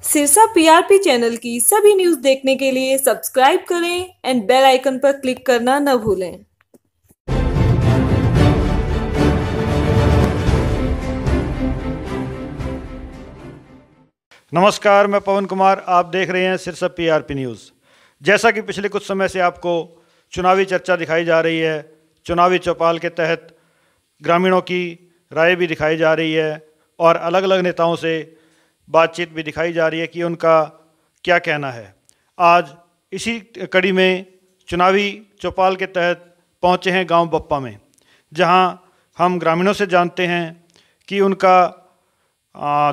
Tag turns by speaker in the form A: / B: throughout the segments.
A: Sirsa PRP channel की सभी news देखने के लिए सब्सक्राइब करें एंड बेल आइकन पर क्लिक करना न भूलें।
B: नमस्कार, मैं पवन कुमार। आप देख रहे हैं सिरसा पीआरपी न्यूज़। जैसा कि पिछले कुछ समय से आपको चुनावी चर्चा दिखाई जा रही है, चुनावी चौपाल के तहत ग्रामीणों की राय भी दिखाई जा रही है और अलग अलग नेताओं से बातचीत भी दिखाई जा रही है कि उनका क्या कहना है। आज इसी कड़ी में चुनावी चौपाल के तहत पहुंचे हैं गांव बप्पा में, जहां हम ग्रामीणों से जानते हैं कि उनका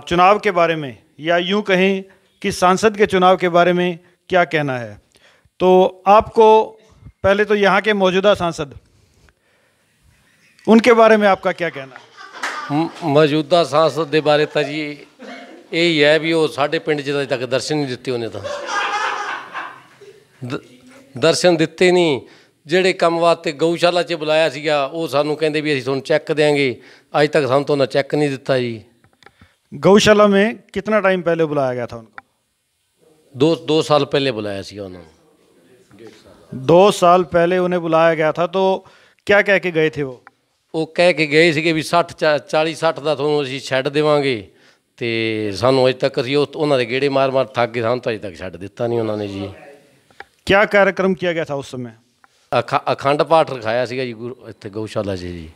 B: चुनाव के बारे में या यूं कहें कि सांसद के चुनाव के बारे में क्या कहना है। तो आपको पहले तो यहाँ के मौजूदा सांसद, उनके बारे में आपका क्या कहना है?
C: मौजूदा सांसद के बारे तो जी यही है भी वो साढ़े पिंड च अजे तक दर्शन नहीं दिते। उन्हें तो दर्शन दिते नहीं। ਜਿਹੜੇ ਕੰਮ ਵਾਸਤੇ गौशाला च बुलाया ਸੀਗਾ ਉਹ ਸਾਨੂੰ ਕਹਿੰਦੇ ਵੀ ਅਸੀਂ ਤੁਹਾਨੂੰ ਚੈੱਕ देंगे। अज तक ਸਾਨੂੰ तो उन्हें चैक नहीं दिता जी।
B: गौशाला में कितना टाइम पहले बुलाया गया था उनको?
C: दो साल पहले बुलाया सी उन्होंने।
B: 2 साल पहले उन्हें बुलाया गया था। तो क्या कह के गए थे
C: वो कह के गए थे भी 40-60 का थोड़ा असीं छड्ड देवांगे। तो सानू अज तक असीं उन्होंने गेड़े मार मार थक गए। सानू तो अज तक छड्ड दिता नहीं उन्होंने जी।
B: क्या कार्यक्रम किया गया था उस समय?
C: अखंड पाठ रखाया सीगा जी इत्थे गौशाला से जी।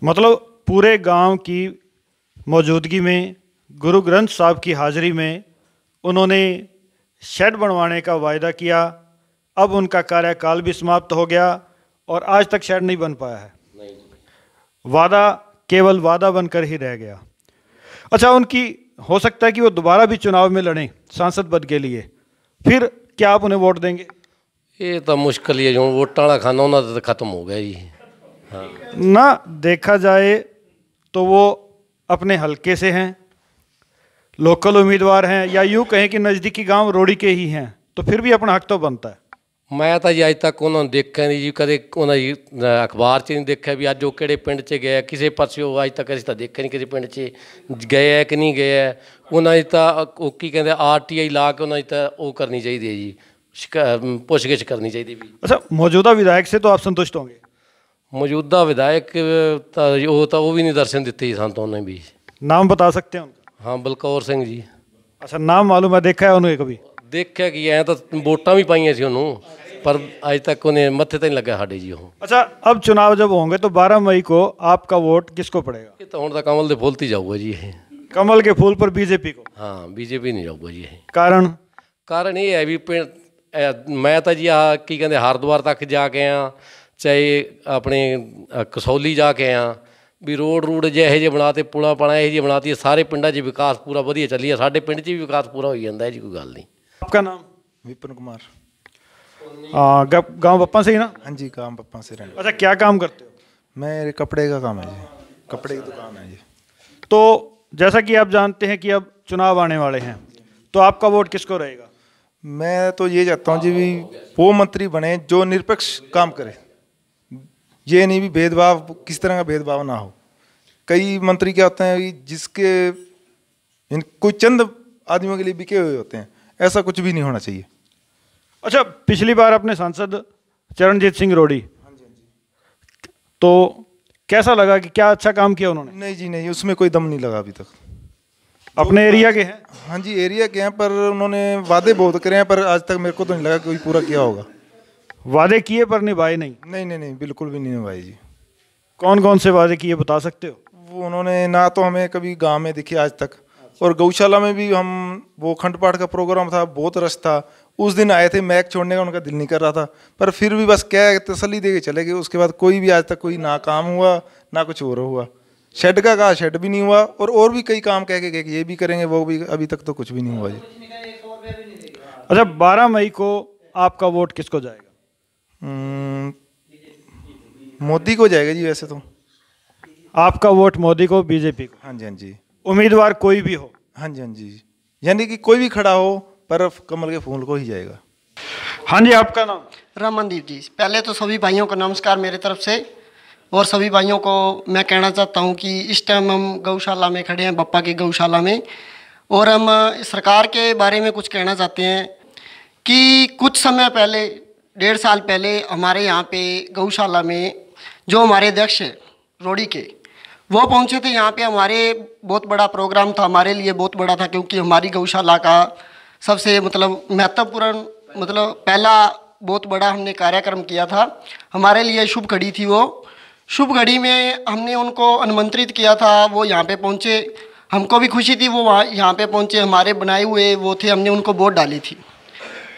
B: मतलब पूरे गांव की मौजूदगी में, गुरु ग्रंथ साहब की हाजिरी में उन्होंने शेड बनवाने का वायदा किया। अब उनका कार्यकाल भी समाप्त हो गया और आज तक शेड नहीं बन पाया है। वादा केवल वादा बनकर ही रह गया। अच्छा, उनकी हो सकता है कि वो दोबारा भी चुनाव में लड़ें सांसद पद के लिए, फिर क्या आप उन्हें वोट देंगे?
C: ये तो मुश्किल ही है। जो वोटां वाला खाना उन्होंने तो खत्म हो गया जी। हाँ
B: ना, देखा जाए तो वो अपने हलके से हैं, लोकल उम्मीदवार हैं, या यूँ कहें कि नज़दीकी गांव रोड़ी के ही हैं, तो फिर भी अपना हक तो बनता है।
C: मैं तो जी अज तक उन्होंने देखा नहीं जी। कदे उन्होंने अखबार च नहीं देखा भी अज वो किहड़े पिंड च गए, किसी पासे अज तक असीं तो देखा नहीं किसी पिंड च गए है कि नहीं गए है। उन्होंने तो की कहते RTI ला के उन्होंने तो वो करनी चाहिए है जी, पुछगिछ करनी चाहिए भी।
B: अच्छा, मौजूदा विधायक से तो आप संतुष्ट होंगे?
C: मौजूदा विधायक तो वो भी नहीं दर्शन दिते जी सानू। उन्होंने भी
B: नाम बता सकते हैं उनका?
C: हाँ, बलकौर सिंह जी।
B: अच्छा, नाम मालूम है, देखा है उन्हें कभी?
C: देखा कि ऐ तो वोटां भी पाइयां सी उन्होंने, पर अज तक उन्हें मत्थे तो नहीं लगा साढ़े जी वो।
B: अच्छा, अब चुनाव जब होंगे तो 12 मई को आपका वोट किसको पड़ेगा?
C: ये तो हुण तो कमल के फुल ही जाऊगा जी।
B: कमल के फूल पर बीजेपी को?
C: हाँ, बीजेपी नहीं जाऊगा जी।
B: कारण
C: ये है भी मैं तो जी की कहते हरिद्वार तक जाके आया, चाहे अपने कसौली जाके आया भी। रोड जे यह बनाते, पुला पाना यह बनाती, सारे पिंडा च विकास पूरा वधिया चली है। साडे पिंड च भी विकास पूरा हो जाता है जी, कोई गल नहीं।
B: आपका नाम?
D: विपिन कुमार।
B: गांव बप्पा से ही ना?
D: हाँ जी, गांव बप्पा से रहने।
B: अच्छा, क्या काम करते हो?
D: मेरे कपड़े का काम है जी, कपड़े की दुकान है जी।
B: तो जैसा कि आप जानते हैं कि अब चुनाव आने वाले हैं, तो आपका वोट किसको रहेगा?
D: मैं तो ये चाहता हूँ जी भी वो मंत्री बने जो निरपेक्ष काम करे। ये नहीं भी भेदभाव, किस तरह का भेदभाव ना हो। कई मंत्री क्या होते हैं जिसके कोई चंद आदमियों के लिए बिके हुए होते हैं, ऐसा कुछ भी नहीं होना चाहिए।
B: अच्छा, पिछली बार अपने सांसद चरणजीत सिंह रोड़ी, तो कैसा लगा कि क्या अच्छा काम किया उन्होंने?
D: नहीं जी नहीं, उसमें कोई दम नहीं लगा अभी तक।
B: अपने एरिया के हैं?
D: हाँ जी, एरिया के हैं, पर उन्होंने वादे बहुत करे हैं, पर आज तक मेरे को तो नहीं लगा कोई पूरा किया होगा।
B: वादे किए पर निभाए नहीं?
D: नहीं नहीं नहीं, बिल्कुल भी नहीं निभाई जी।
B: कौन कौन से वादे किए बता सकते हो?
D: वो उन्होंने ना तो हमें कभी गांव में दिखे आज तक, और गौशाला में भी हम वो अखंड पाठ का प्रोग्राम था, बहुत रश था, उस दिन आए थे, मैक छोड़ने का उनका दिल नहीं कर रहा था, पर फिर भी बस क्या तसल्ली दे के चले गए। उसके बाद कोई भी आज तक कोई ना काम हुआ ना कुछ और हुआ। शेड का कहा, शेड भी नहीं हुआ, और भी कई काम कह के गए कि ये भी करेंगे, वो भी, अभी तक तो कुछ भी नहीं हुआ जी।
B: अच्छा, 12 मई को आपका वोट किसको जाएगा?
D: मोदी को जाएगा जी वैसे तो।
B: आपका वोट मोदी को, बीजेपी को?
D: हाँ जी, हाँ जी।
B: उम्मीदवार कोई भी हो?
D: हाँ जी, हाँ जी, यानी कि कोई भी खड़ा हो, पर कमल के फूल को ही जाएगा।
B: हाँ जी, आपका नाम?
E: रमनदीप जी। पहले तो सभी भाइयों को नमस्कार मेरे तरफ से, और सभी भाइयों को मैं कहना चाहता हूं कि इस टाइम हम गौशाला में खड़े हैं, बप्पा की गौशाला में, और हम सरकार के बारे में कुछ कहना चाहते हैं कि कुछ समय पहले 1.5 साल पहले हमारे यहाँ पे गौशाला में जो हमारे अध्यक्ष हैं रोड़ी के, वो पहुँचे थे यहाँ पे। हमारे बहुत बड़ा प्रोग्राम था, हमारे लिए बहुत बड़ा था, क्योंकि हमारी गौशाला का सबसे मतलब महत्वपूर्ण मतलब पहला बहुत बड़ा हमने कार्यक्रम किया था। हमारे लिए शुभ घड़ी थी वो। शुभ घड़ी में हमने उनको आमंत्रित किया था, वो यहाँ पे पहुँचे। हमको भी खुशी थी, वो वहाँ यहाँ पे पहुँचे। हमारे बनाए हुए वो थे, हमने उनको वोट डाली थी,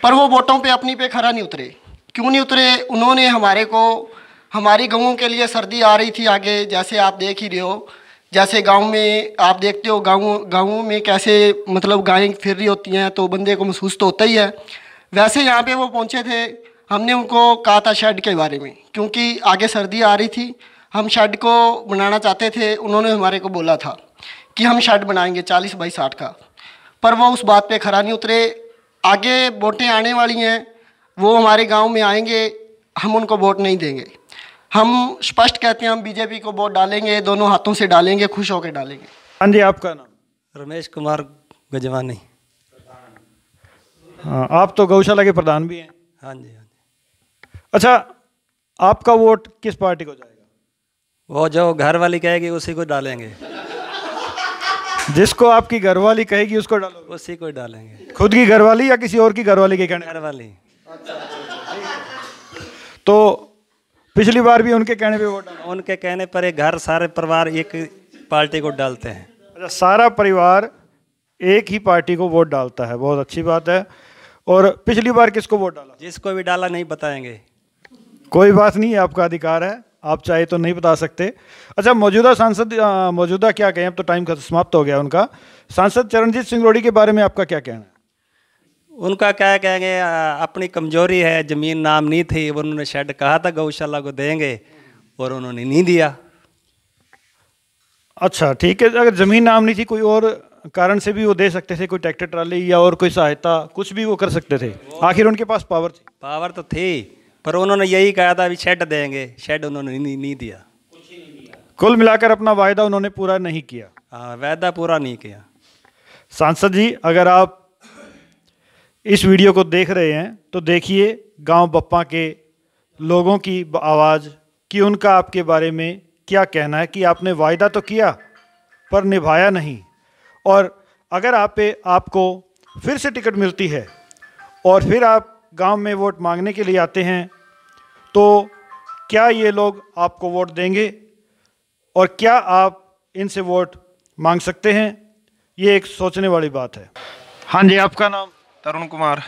E: पर वो वोटों पे अपनी पे खरा नहीं उतरे। क्यों नहीं उतरे? उन्होंने हमारे को, हमारी गाँवों के लिए सर्दी आ रही थी आगे, जैसे आप देख ही रहे हो। जैसे गांव में आप देखते हो, गाँवों में कैसे मतलब गायें फिर रही होती हैं, तो बंदे को महसूस तो होता ही है। वैसे यहाँ पे वो पहुँचे थे। हमने उनको कहा था शेड के बारे में, क्योंकि आगे सर्दी आ रही थी, हम शेड को बनाना चाहते थे। उन्होंने हमारे को बोला था कि हम शेड बनाएंगे 40 बाई 60 का, पर वो उस बात पे खरा नहीं उतरे। आगे वोटें आने वाली हैं, वो हमारे गांव में आएंगे, हम उनको वोट नहीं देंगे। हम स्पष्ट कहते हैं, हम बीजेपी को वोट डालेंगे, दोनों हाथों से डालेंगे, खुश होकर डालेंगे।
B: हाँ जी, आपका नाम?
F: रमेश कुमार गजवानी।
B: हाँ, आप तो गौशाला के प्रधान भी हैं।
F: हाँ जी, हाँ जी।
B: अच्छा, आपका वोट किस पार्टी को जाएगा?
F: वो जो घर वाली कहेगी उसी को डालेंगे।
B: जिसको आपकी घरवाली कहेगी उसको डालोगे?
F: उसी को डालेंगे।
B: खुद की घरवाली या किसी और की घरवाली के कहने?
F: घर वाली।
B: तो पिछली बार भी उनके कहने पे वोट डाला?
F: उनके कहने पर एक घर सारे परिवार एक पार्टी को डालते हैं।
B: अच्छा, सारा परिवार एक ही पार्टी को वोट डालता है, बहुत अच्छी बात है। और पिछली बार किसको वोट डाला?
F: जिसको भी डाला नहीं बताएंगे।
B: कोई बात नहीं, आपका अधिकार है, आप चाहे तो नहीं बता सकते। अच्छा, मौजूदा सांसद, मौजूदा क्या कहें, अब तो टाइम समाप्त हो गया उनका, सांसद चरणजीत सिंह रोड़ी के बारे में आपका क्या कहना है?
F: उनका क्या कहेंगे, अपनी कमजोरी है, ज़मीन नाम नहीं थी, उन्होंने शेड कहा था गौशाला को देंगे और उन्होंने नहीं दिया।
B: अच्छा, ठीक है, अगर ज़मीन नाम नहीं थी, कोई और कारण से भी वो दे सकते थे, कोई ट्रैक्टर ट्राली या और कोई सहायता, कुछ भी वो कर सकते थे। आखिर उनके पास पावर थी।
F: पावर तो थी, पर उन्होंने यही कहा था अभी शेड देंगे, शेड उन्होंने नहीं दिया।
B: कुल मिलाकर अपना वायदा उन्होंने पूरा नहीं किया।
F: हाँ, वायदा पूरा नहीं किया।
B: सांसद जी, अगर आप इस वीडियो को देख रहे हैं तो देखिए गांव बप्पा के लोगों की आवाज़ कि उनका आपके बारे में क्या कहना है, कि आपने वायदा तो किया पर निभाया नहीं। और अगर आपको फिर से टिकट मिलती है और फिर आप गांव में वोट मांगने के लिए आते हैं, तो क्या ये लोग आपको वोट देंगे और क्या आप इनसे वोट मांग सकते हैं? ये एक सोचने वाली बात है। हाँ जी, आपका नाम?
G: तरुण कुमार।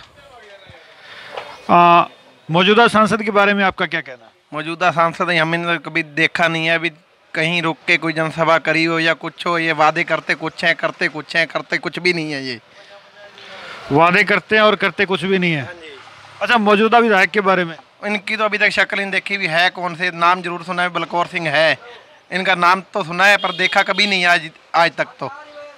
B: मौजूदा सांसद के बारे में आपका क्या कहना है?
G: मौजूदा सांसद हमने कभी देखा नहीं है, अभी कहीं रुक के कोई जनसभा करी हो या कुछ हो। ये वादे करते कुछ हैं, करते कुछ हैं, करते कुछ भी नहीं है। ये
B: वादे करते हैं और करते कुछ भी नहीं है। अच्छा, मौजूदा विधायक के बारे में?
G: इनकी तो अभी तक शक्ल नहीं देखी भी है, कौन से नाम जरूर सुना है, बलकौर सिंह है, इनका नाम तो सुना है पर देखा कभी नहीं आज तक। तो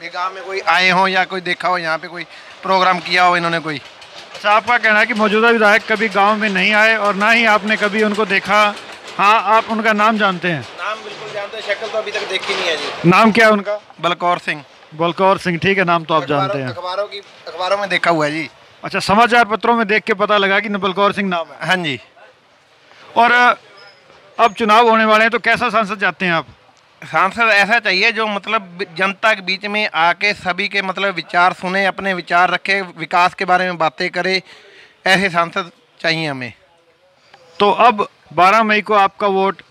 G: ये गाँव में कोई आए हों या कोई देखा हो, यहाँ पे कोई प्रोग्राम किया हो इन्होंने कोई।
B: अच्छा, आपका कहना है कि मौजूदा विधायक कभी गांव में नहीं आए और ना ही आपने कभी उनको देखा। हाँ, आप उनका नाम जानते हैं?
G: नाम बिल्कुल जानते हैं, शक्ल तो अभी तक देखी नहीं है जी।
B: नाम क्या है उनका?
G: बलकौर सिंह।
B: बलकौर सिंह, ठीक है, नाम तो आप जानते हैं।
G: अखबारों में देखा हुआ है जी।
B: अच्छा, समाचार पत्रों में देख के पता लगा कि बलकौर सिंह नाम है?
G: हाँ जी।
B: और अब चुनाव होने वाले हैं, तो कैसा सांसद चाहते हैं आप?
G: सांसद ऐसा चाहिए जो मतलब जनता के बीच में आके सभी के मतलब विचार सुने, अपने विचार रखे, विकास के बारे में बातें करे, ऐसे सांसद चाहिए हमें।
B: तो अब 12 मई को आपका वोट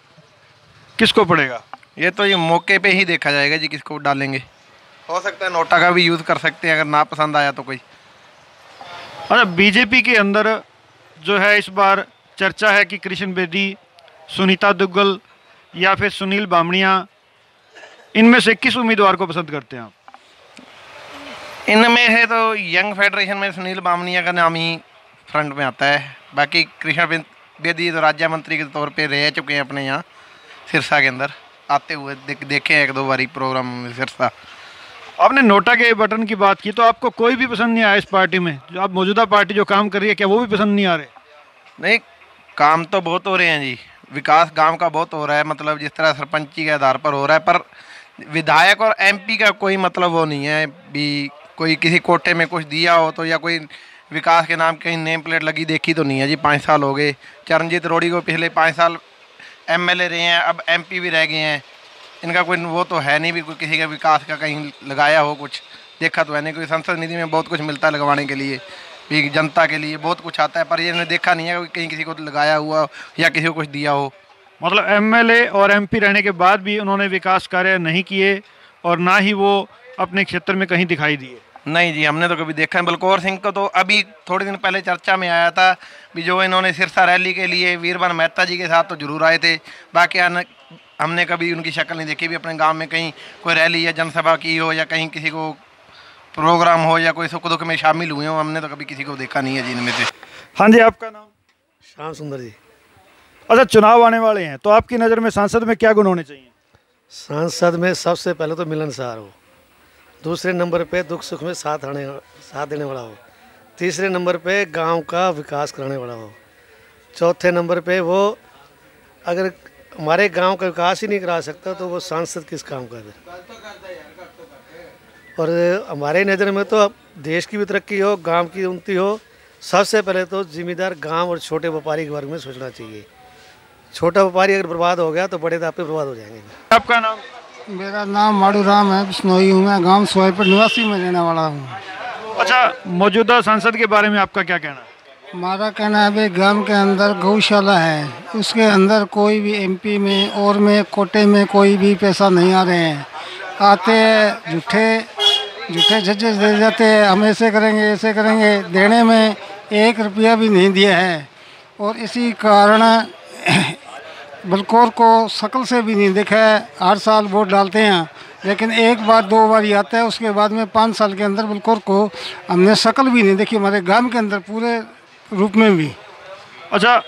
B: किसको पड़ेगा?
G: ये मौके पे ही देखा जाएगा जी, किसको डालेंगे। हो सकता है नोटा का भी यूज़ कर सकते हैं अगर ना पसंद आया तो कोई।
B: अच्छा, बीजेपी के अंदर जो है इस बार चर्चा है कि कृष्ण बेदी, सुनीता दुग्गल या फिर सुनील बामणिया, इनमें से किस उम्मीदवार को पसंद करते हैं आप?
G: इनमें है तो यंग फेडरेशन में सुनील बामणिया का नाम ही फ्रंट में आता है। बाकी कृष्ण बेदी तो राज्य मंत्री के तौर पे रह चुके हैं अपने यहाँ सिरसा के अंदर, आते हुए देखे हैं 1-2 बारी प्रोग्राम में सिरसा।
B: आपने नोटा के बटन की बात की, तो आपको कोई भी पसंद नहीं आया इस पार्टी में? जो आप मौजूदा पार्टी जो काम कर रही है, क्या वो भी पसंद नहीं आ रहे?
G: नहीं, काम तो बहुत हो रहे हैं जी, विकास गांव का बहुत हो रहा है, मतलब जिस तरह सरपंची के आधार पर हो रहा है, पर विधायक और एमपी का कोई मतलब वो नहीं है भी कोई किसी कोटे में कुछ दिया हो तो, या कोई विकास के नाम कहीं नेम प्लेट लगी देखी तो नहीं है जी। 5 साल हो गए। चरणजीत रोड़ी को पिछले 5 साल MLA रहे हैं, अब MP भी रह गए हैं। इनका कोई वो तो है नहीं भी कोई किसी का विकास का कहीं लगाया हो, कुछ देखा तो है नहीं। कोई संसद निधि में बहुत कुछ मिलता है लगवाने के लिए भी, जनता के लिए बहुत कुछ आता है, पर ये देखा नहीं है कहीं किसी को लगाया हुआ या किसी को कुछ दिया हो।
B: मतलब MLA और MP रहने के बाद भी उन्होंने विकास कार्य नहीं किए और ना ही वो अपने क्षेत्र में कहीं दिखाई दिए।
G: नहीं जी, हमने तो कभी देखा नहीं। बलकौर सिंह को तो अभी थोड़े दिन पहले चर्चा में आया था भी, जो इन्होंने सिरसा रैली के लिए वीरभद्र मेहता जी के साथ तो जरूर आए थे, बाकी हमने कभी उनकी शक्ल नहीं देखी भी अपने गांव में कहीं कोई रैली या जनसभा की हो या कहीं किसी को प्रोग्राम हो या कोई सुख दुख में शामिल हुए हो। हमने तो कभी किसी को देखा नहीं है जी इनमें से।
B: हाँ जी, आपका नाम?
H: श्याम सुंदर जी।
B: अच्छा, चुनाव आने वाले हैं तो आपकी नज़र में सांसद में क्या गुण होने चाहिए?
H: सांसद में सबसे पहले तो मिलनसार हो, दूसरे नंबर पे दुख सुख में साथ देने वाला हो, तीसरे नंबर पे गांव का विकास कराने वाला हो, चौथे नंबर पे वो अगर हमारे गांव का विकास ही नहीं करा सकता तो वो सांसद किस काम का है। और हमारे नज़र में तो देश की भी तरक्की हो, गांव की उन्नति हो, सबसे पहले तो जिम्मेदार गांव और छोटे व्यापारी के बारे में सोचना चाहिए। छोटा व्यापारी अगर बर्बाद हो गया तो बड़े दापे बर्बाद हो जाएंगे।
B: आपका नाम?
I: मेरा नाम माड़ू राम है, बिश्नोई हूँ मैं, गांव सोहेपुर निवासी में रहने वाला हूँ।
B: अच्छा, मौजूदा सांसद के बारे में आपका क्या कहना है?
I: हमारा कहना है भाई, गांव के अंदर गौशाला है, उसके अंदर कोई भी MP में और में कोटे में कोई भी पैसा नहीं आ रहे हैं। आते झूठे जजेस दे जाते हैं, हम ऐसे करेंगे, देने में 1 रुपया भी नहीं दिया है। और इसी कारण बलकौर को शकल से भी नहीं देखा है। हर साल वोट डालते हैं लेकिन 1 बार 2 बार ही आता है, उसके बाद में 5 साल के अंदर बलकौर को हमने शकल भी नहीं देखी हमारे गांव के अंदर पूरे रूप में भी।
B: अच्छा,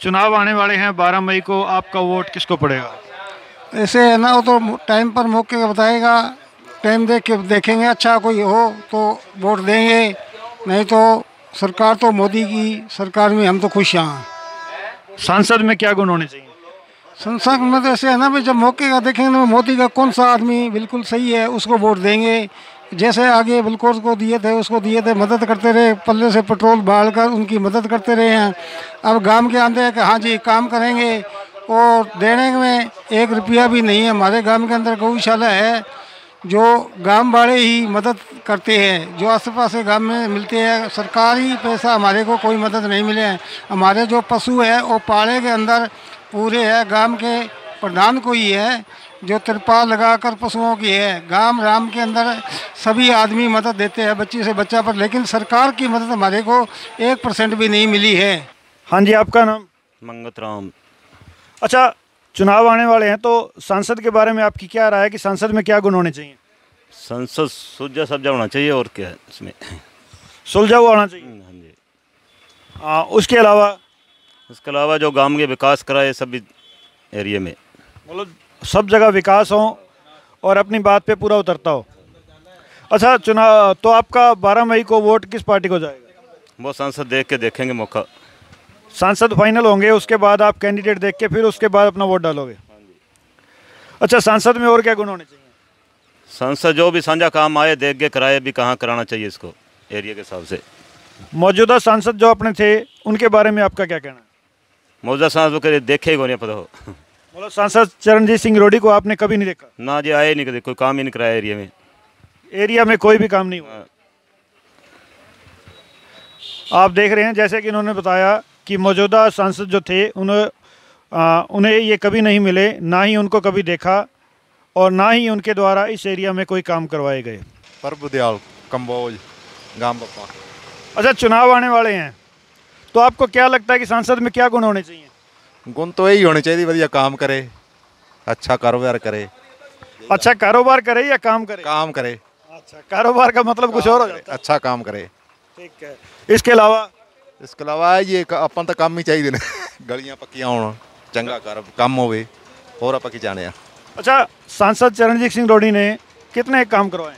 B: चुनाव आने वाले हैं 12 मई को, आपका वोट किसको पड़ेगा?
I: ऐसे है ना, वो तो टाइम पर मौके का बताएगा, टाइम देख के देखेंगे, अच्छा कोई हो तो वोट देंगे, नहीं तो सरकार तो मोदी की सरकार में हम तो खुश हैं।
B: सांसद में क्या गुण होने चाहिए?
I: संसद में तो ऐसे है ना भाई, जब मौके का देखेंगे ना, मोदी का कौन सा आदमी बिल्कुल सही है उसको वोट देंगे। जैसे आगे बलकौर को दिए थे, उसको दिए थे, मदद करते रहे, पल्ले से पेट्रोल बाल कर उनकी मदद करते रहे हैं। अब गांव के आंदे हैं कि हाँ जी काम करेंगे, और देने में 1 रुपया भी नहीं है। हमारे गांव के अंदर गौशाला है, जो गांव वाले ही मदद करते हैं, जो आस पास के गांव में मिलते हैं, सरकारी पैसा हमारे को कोई मदद नहीं मिले हैं। हमारे जो पशु है वो पाड़े के अंदर पूरे है, गांव के प्रधान को ही है जो तिरपाल लगाकर पशुओं की है। गांव राम के अंदर सभी आदमी मदद देते हैं बच्ची से बच्चा पर, लेकिन सरकार की मदद हमारे को 1% भी नहीं मिली है।
B: हाँ जी, आपका नाम?
J: मंगत राम।
B: अच्छा, चुनाव आने वाले हैं तो सांसद के बारे में आपकी क्या राय है कि सांसद में क्या गुण होने चाहिए?
J: संसद सुलझा सब्जा होना चाहिए, और क्या है इसमें?
B: सुलझा हुआ होना चाहिए।
J: हाँ जी।
B: उसके अलावा
J: जो गांव के विकास कराए सभी एरिया में,
B: मतलब सब जगह विकास हो और अपनी बात पे पूरा उतरता हो। अच्छा, चुनाव तो आपका 12 मई को वोट किस पार्टी को जाएगा?
J: वो सांसद देख के देखेंगे मौका।
B: सांसद फाइनल होंगे, उसके बाद आप कैंडिडेट देख के फिर उसके बाद अपना वोट डालोगे? अच्छा, सांसद में और क्या गुण होने चाहिए?
J: सांसद जो भी साझा काम आए देख के कराए, भी कहाँ कराना चाहिए इसको एरिया के हिसाब से।
B: मौजूदा सांसद जो अपने थे उनके बारे में आपका क्या कहना है?
J: मौजूदा सांसद को देखे ही को नहीं पता हो।
B: मतलब सांसद चरणजीत सिंह रोड़ी को आपने कभी नहीं देखा?
J: ना जी, आए नहीं, कभी कोई काम ही नहीं कराया
B: एरिया में कोई भी काम नहीं हुआ। आप देख रहे हैं जैसे कि इन्होंने बताया कि मौजूदा सांसद जो थे उन्हें ये कभी नहीं मिले, ना ही उनको कभी देखा और ना ही उनके द्वारा इस एरिया में कोई काम करवाए गए।
K: प्रभु दयाल कंबोज गांव बप्पा।
B: अच्छा, चुनाव आने वाले हैं तो आपको क्या लगता है कि सांसद में क्या गुण होने चाहिए?
K: गुण तो यही होने चाहिए, बढ़िया काम करे, अच्छा कारोबार करे।
B: अच्छा कारोबार करे या काम करे?
K: काम करे।
B: अच्छा, कारोबार का मतलब कुछ और हो जाता है।
K: अच्छा काम करे,
B: ठीक है। इसके अलावा
K: ये अपन तो काम ही चाहिए ने गलियां पक्कियां होना, चंगा काम होवे, और आप की जाने।
B: अच्छा, सांसद चरणजीत सिंह रोड़ी ने कितने काम करवाए?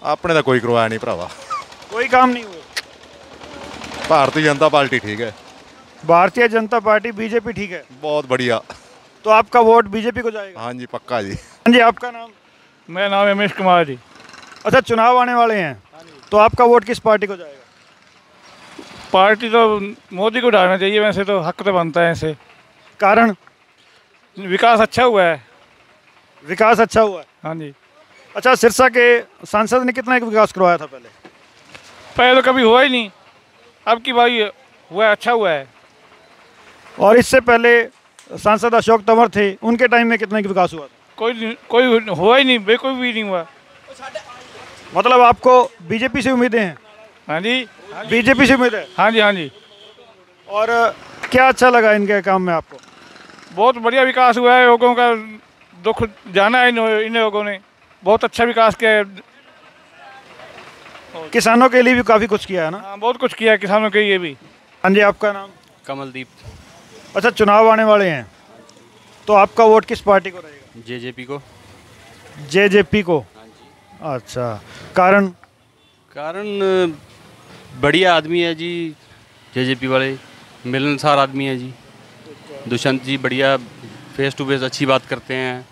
K: अपने तो कोई करवाया नहीं भरावा,
B: कोई काम नहीं हुआ।
K: भारतीय जनता पार्टी ठीक है।
B: भारतीय जनता पार्टी बीजेपी ठीक है,
K: बहुत बढ़िया।
B: तो आपका वोट बीजेपी को जाएगा?
K: हाँ जी, पक्का जी।
B: हाँ जी, आपका नाम?
L: मेरा नाम है रमेश कुमार जी।
B: अच्छा, चुनाव आने वाले हैं तो आपका वोट किस पार्टी को जाएगा?
L: पार्टी तो मोदी को डालना चाहिए, वैसे तो हक तो बनता है ऐसे।
B: कारण?
L: विकास अच्छा हुआ है।
B: विकास अच्छा हुआ है?
L: हाँ जी।
B: अच्छा, सिरसा के सांसद ने कितना विकास करवाया था पहले?
L: पहले तो कभी हुआ ही नहीं, अब की भाई हुआ, अच्छा हुआ है।
B: और इससे पहले सांसद अशोक तंवर थे, उनके टाइम में कितना विकास हुआ था?
L: कोई हुआ ही नहीं, बिल्कुल भी नहीं हुआ।
B: मतलब आपको बीजेपी से उम्मीदें हैं?
L: हाँ जी।
B: बीजेपी से उम्मीद है?
L: हाँ जी, हाँ जी।
B: और क्या अच्छा लगा इनके काम में आपको?
L: बहुत बढ़िया विकास हुआ है, लोगों का दुख जाना है इन लोगों ने, बहुत अच्छा विकास किया है।
B: किसानों के लिए भी काफ़ी कुछ किया है ना?
L: हाँ, बहुत कुछ किया है किसानों के लिए भी।
B: हाँ जी, आपका नाम?
M: कमलदीप।
B: अच्छा, चुनाव आने वाले हैं, तो आपका वोट किस पार्टी को रहेगा?
M: जेजेपी को।
B: जेजेपी को? अच्छा, कारण?
M: कारण बढ़िया आदमी है जी, जेजेपी वाले मिलनसार आदमी है जी। दुष्यंत जी बढ़िया, फेस टू फेस अच्छी बात करते हैं।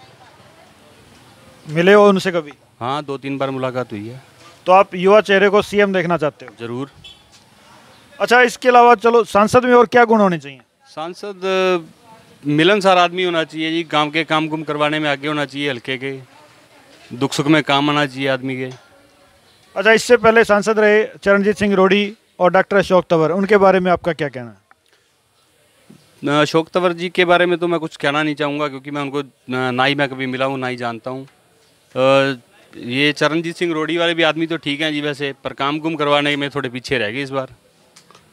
B: मिले हो उनसे कभी?
M: हाँ, 2-3 बार मुलाकात हुई है।
B: तो आप युवा चेहरे को सीएम देखना चाहते हो?
M: जरूर।
B: अच्छा, इसके अलावा चलो, सांसद में और क्या गुण होने चाहिए?
M: सांसद मिलनसार आदमी होना चाहिए जी, गांव के काम कुम करवाने में आगे होना चाहिए, हल्के के दुख सुख में काम आना चाहिए आदमी के।
B: अच्छा, इससे पहले सांसद रहे चरणजीत सिंह रोडी और डॉक्टर अशोक तंवर, उनके बारे में आपका क्या कहना है?
M: अशोक तंवर जी के बारे में तो मैं कुछ कहना नहीं चाहूँगा, क्योंकि मैं उनको ना ही मैं कभी मिला हूँ, ना ही जानता हूँ। ये चरणजीत सिंह रोडी वाले भी आदमी तो ठीक हैं जी वैसे, पर काम कुम करवाने में थोड़े पीछे रह गए इस बार।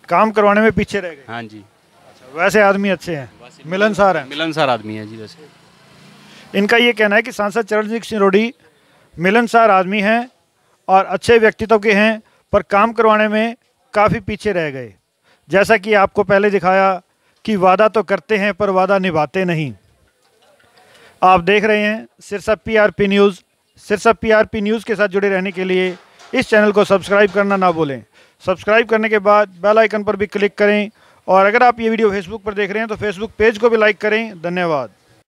B: काम करवाने में पीछे रह गए?
M: हाँ जी।
B: अच्छा, वैसे आदमी अच्छे हैं, मिलनसार हैं?
M: मिलनसार आदमी है जी वैसे।
B: इनका ये कहना है कि सांसद चरणजीत सिंह रोडी मिलनसार आदमी हैं और अच्छे व्यक्तित्व के हैं, पर काम करवाने में काफ़ी पीछे रह गए। जैसा कि आपको पहले दिखाया कि वादा तो करते हैं पर वादा निभाते नहीं। आप देख रहे हैं Sirsa PRP news. Sirsa PRP news के साथ जुड़े रहने के लिए इस चैनल को सब्सक्राइब करना ना भूलें। सब्सक्राइब करने के बाद बेल आइकन पर भी क्लिक करें, और अगर आप ये वीडियो फेसबुक पर देख रहे हैं तो फेसबुक पेज को भी लाइक करें। धन्यवाद।